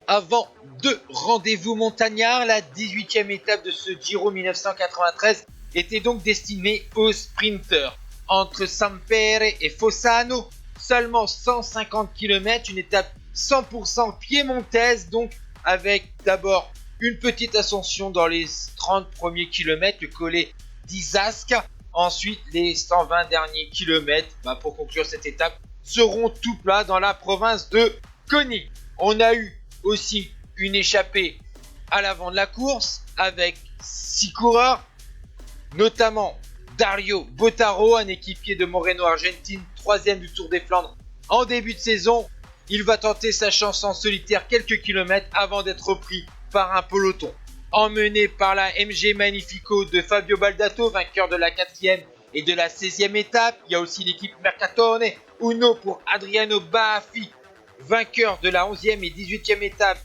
avant deux rendez-vous montagnards. La 18e étape de ce Giro 1993 était donc destinée aux sprinteurs. Entre Sampere et Fossano, seulement 150 km, une étape 100% piémontaise, donc avec d'abord une petite ascension dans les 30 premiers kilomètres, le collet d'Isasca. Ensuite, les 120 derniers kilomètres, pour conclure cette étape, seront tout plats dans la province de Coni. On a eu aussi une échappée à l'avant de la course avec 6 coureurs, notamment Dario Bottaro, un équipier de Moreno Argentine, 3e du Tour des Flandres en début de saison. Il va tenter sa chance en solitaire quelques kilomètres avant d'être repris par un peloton. Emmené par la MG Magnifico de Fabio Baldato, vainqueur de la 4e et de la 16e étape. Il y a aussi l'équipe Mercatone Uno pour Adriano Baffi, vainqueur de la 11e et 18e étape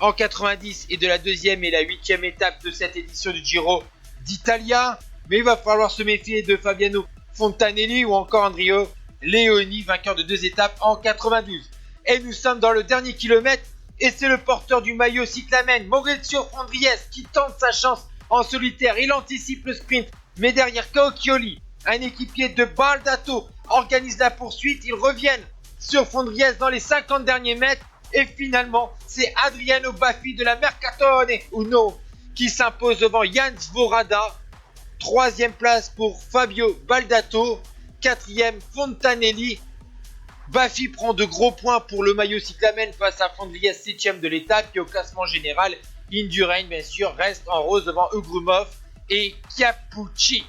en 90 et de la 2e et la 8e étape de cette édition du Giro d'Italia. Mais il va falloir se méfier de Fabiano Fontanelli ou encore Andrea Leoni, vainqueur de 2 étapes en 92. Et nous sommes dans le dernier kilomètre et c'est le porteur du maillot cyclamen, Maurizio Fondries, qui tente sa chance en solitaire. Il anticipe le sprint, mais derrière Cauchioli, un équipier de Baldato, organise la poursuite. Ils reviennent sur Fondries dans les 50 derniers mètres et finalement c'est Adriano Baffi de la Mercatone Uno qui s'impose devant Jan Svorada. 3e place pour Fabio Baldato, 4e Fontanelli. Baffi prend de gros points pour le maillot cyclamen face à Fondries, 7e de l'étape, et au classement général, Indurain bien sûr reste en rose devant Ugrumov et Chiappucci.